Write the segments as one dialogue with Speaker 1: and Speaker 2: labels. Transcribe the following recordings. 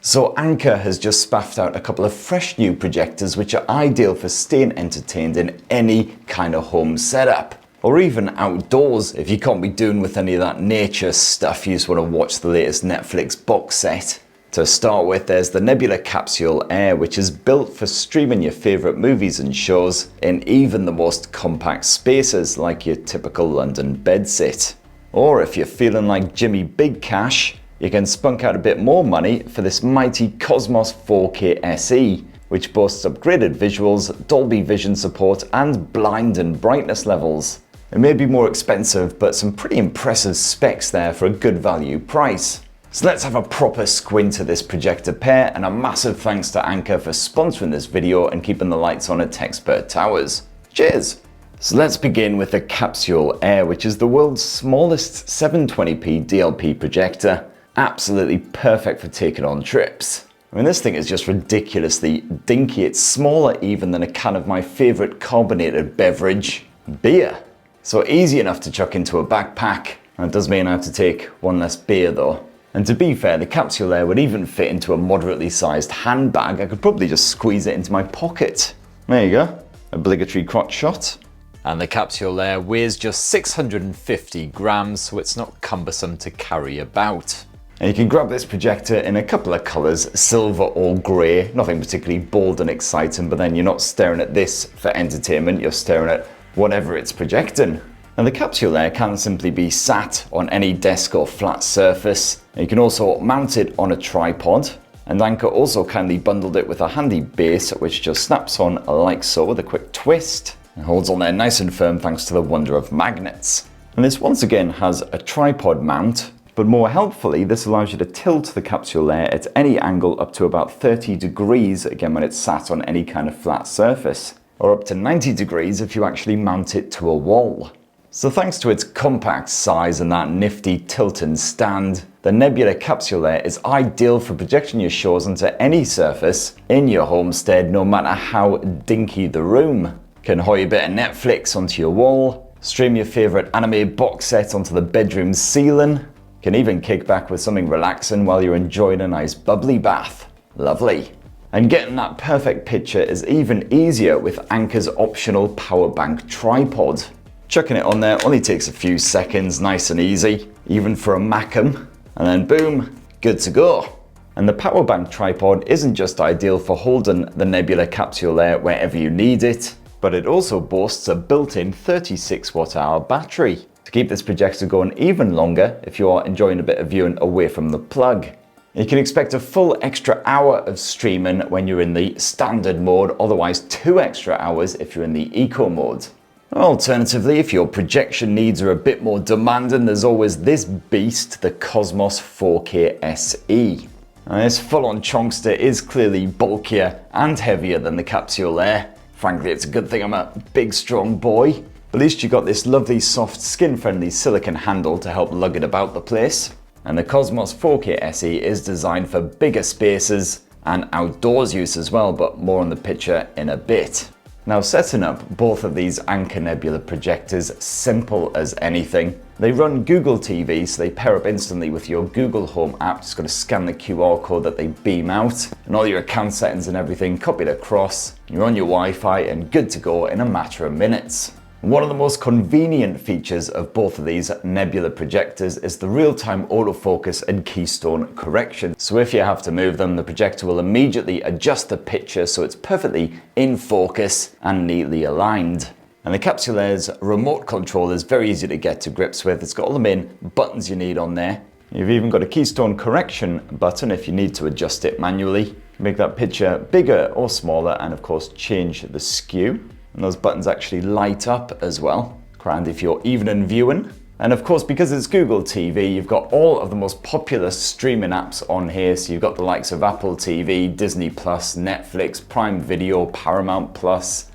Speaker 1: So Anker has just spaffed out a couple of fresh new projectors which are ideal for staying entertained in any kind of home setup. Or even outdoors if you can't be doing with any of that nature stuff, you just want to watch the latest Netflix box set. To start with, there's the Nebula Capsule Air, which is built for streaming your favourite movies and shows in even the most compact spaces like your typical London bedsit. Or if you're feeling like Jimmy Big Cash, you can spunk out a bit more money for this mighty Cosmos 4K SE, which boasts upgraded visuals, Dolby Vision support and blind and brightness levels. It may be more expensive, but some pretty impressive specs there for a good value price. So let's have a proper squint at this projector pair, and a massive thanks to Anker for sponsoring this video and keeping the lights on at Techspert Towers. Cheers! So let's begin with the Capsule Air, which is the world's smallest 720p DLP projector. Absolutely perfect for taking on trips. I mean, this thing is just ridiculously dinky. It's smaller even than a can of my favourite carbonated beverage, beer. So easy enough to chuck into a backpack. That does mean I have to take one less beer though. And to be fair, the Capsule Air would even fit into a moderately sized handbag. I could probably just squeeze it into my pocket. There you go, obligatory crotch shot. And the Capsule Air weighs just 650 grams, so it's not cumbersome to carry about. And you can grab this projector in a couple of colours, silver or grey, nothing particularly bold and exciting, but then you're not staring at this for entertainment, you're staring at whatever it's projecting. And the Capsule Air can simply be sat on any desk or flat surface. And you can also mount it on a tripod. And Anker also kindly bundled it with a handy base which just snaps on like so with a quick twist. And holds on there nice and firm thanks to the wonder of magnets. And this once again has a tripod mount, but more helpfully this allows you to tilt the Capsule Air at any angle up to about 30 degrees, again when it's sat on any kind of flat surface. Or up to 90 degrees if you actually mount it to a wall. So thanks to its compact size and that nifty tilt and stand, the Nebula Capsule Air is ideal for projecting your shows onto any surface in your homestead, no matter how dinky the room. Can hoy a bit of Netflix onto your wall, stream your favourite anime box set onto the bedroom ceiling, can even kick back with something relaxing while you're enjoying a nice bubbly bath. Lovely. And getting that perfect picture is even easier with Anker's optional Powerbank Tripod. Chucking it on there only takes a few seconds, nice and easy, even for a Macam, and then boom, good to go. And the Powerbank Tripod isn't just ideal for holding the Nebula Capsule Air wherever you need it, but it also boasts a built-in 36 watt-hour battery to keep this projector going even longer if you are enjoying a bit of viewing away from the plug. You can expect a full extra hour of streaming when you're in the standard mode, otherwise 2 extra hours if you're in the eco mode. Alternatively, if your projection needs are a bit more demanding, there's always this beast, the Cosmos 4K SE. Now, this full-on chonkster is clearly bulkier and heavier than the Capsule Air. Frankly, it's a good thing I'm a big, strong boy. At least you got this lovely, soft, skin-friendly silicone handle to help lug it about the place. And the Cosmos 4K SE is designed for bigger spaces and outdoors use as well, but more on the picture in a bit. Now, setting up both of these Anker Nebula projectors, simple as anything. They run Google TV, so they pair up instantly with your Google Home app. Just got to scan the QR code that they beam out, and all your account settings and everything copied across. You're on your Wi-Fi and good to go in a matter of minutes. One of the most convenient features of both of these Nebula projectors is the real-time autofocus and keystone correction. So if you have to move them, the projector will immediately adjust the picture so it's perfectly in focus and neatly aligned. And the Capsule Air's remote control is very easy to get to grips with. It's got all the main buttons you need on there. You've even got a keystone correction button if you need to adjust it manually. Make that picture bigger or smaller, and of course change the skew. And those buttons actually light up as well. Grand if you're evening viewing. And of course, because it's Google TV, you've got all of the most popular streaming apps on here. So you've got the likes of Apple TV, Disney+, Netflix, Prime Video, Paramount+,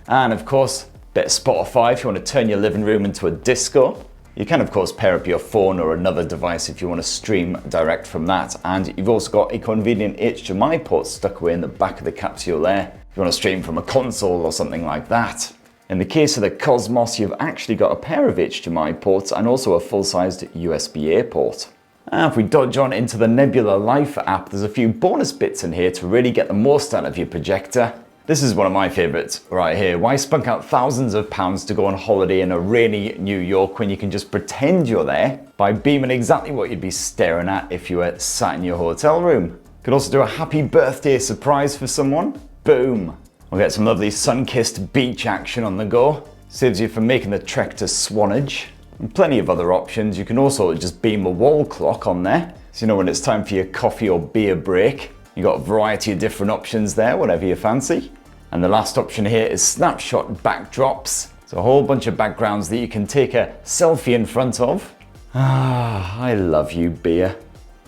Speaker 1: and of course, a bit of Spotify if you want to turn your living room into a disco. You can of course pair up your phone or another device if you want to stream direct from that. And you've also got a convenient HDMI port stuck away in the back of the Capsule Air if you want to stream from a console or something like that. In the case of the Cosmos, you've actually got a pair of HDMI ports and also a full-sized USB-A port. And if we dodge on into the Nebula Life app, there's a few bonus bits in here to really get the most out of your projector. This is one of my favourites right here. Why spunk out thousands of pounds to go on holiday in a rainy New York when you can just pretend you're there by beaming exactly what you'd be staring at if you were sat in your hotel room. Could also do a happy birthday surprise for someone. Boom. We'll get some lovely sun-kissed beach action on the go. Saves you from making the trek to Swanage. And plenty of other options. You can also just beam a wall clock on there, so you know when it's time for your coffee or beer break. You've got a variety of different options there, whatever you fancy. And the last option here is snapshot backdrops. It's a whole bunch of backgrounds that you can take a selfie in front of. Ah, I love you, beer.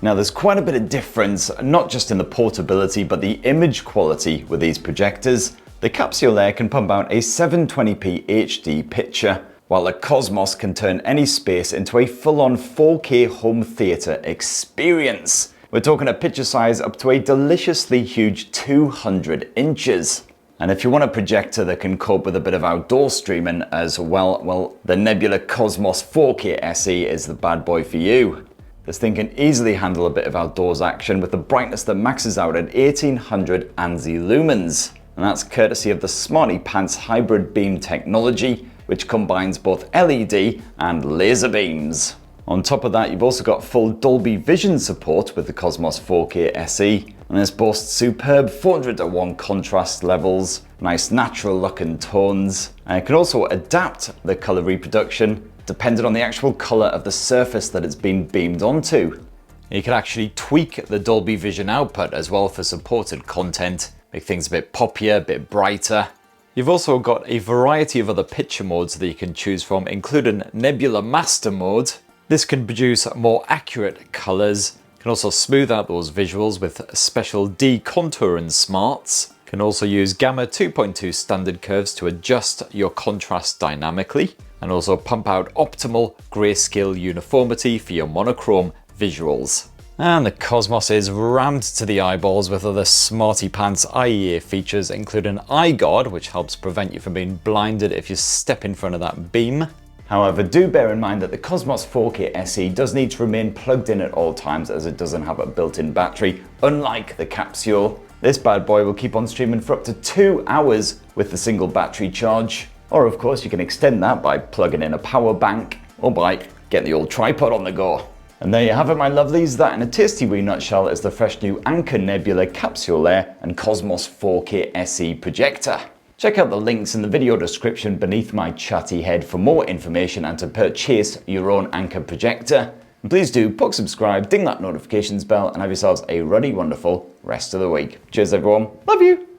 Speaker 1: Now there's quite a bit of difference, not just in the portability, but the image quality with these projectors. The Capsule Air can pump out a 720p HD picture, while the Cosmos can turn any space into a full-on 4K home theatre experience. We're talking a picture size up to a deliciously huge 200 inches. And if you want a projector that can cope with a bit of outdoor streaming as well, the Nebula Cosmos 4K SE is the bad boy for you. This thing can easily handle a bit of outdoors action with a brightness that maxes out at 1800 ANSI lumens. And that's courtesy of the Smarty Pants hybrid beam technology, which combines both LED and laser beams. On top of that, you've also got full Dolby Vision support with the Cosmos 4K SE, and this boasts superb 400:1 contrast levels, nice natural look and tones, and it can also adapt the color reproduction depending on the actual color of the surface that it's been beamed onto. You can actually tweak the Dolby Vision output as well for supported content, make things a bit poppier, a bit brighter. You've also got a variety of other picture modes that you can choose from, including Nebula Master Mode. This can produce more accurate colors, can also smooth out those visuals with special decontouring smarts, can also use Gamma 2.2 standard curves to adjust your contrast dynamically, and also pump out optimal grayscale uniformity for your monochrome visuals. And the Cosmos is rammed to the eyeballs with other smarty pants IEA features, including Eye Guard, which helps prevent you from being blinded if you step in front of that beam. However, do bear in mind that the Cosmos 4K SE does need to remain plugged in at all times, as it doesn't have a built-in battery, unlike the Capsule. This bad boy will keep on streaming for up to 2 hours with the single battery charge. Or of course you can extend that by plugging in a power bank, or by getting the old tripod on the go. And there you have it, my lovelies. That in a tasty wee nutshell is the fresh new Anker Nebula Capsule Air and Cosmos 4K SE projector. Check out the links in the video description beneath my chatty head for more information and to purchase your own Anker projector. And please do subscribe, ding that notifications bell, and have yourselves a ruddy wonderful rest of the week. Cheers everyone, love you!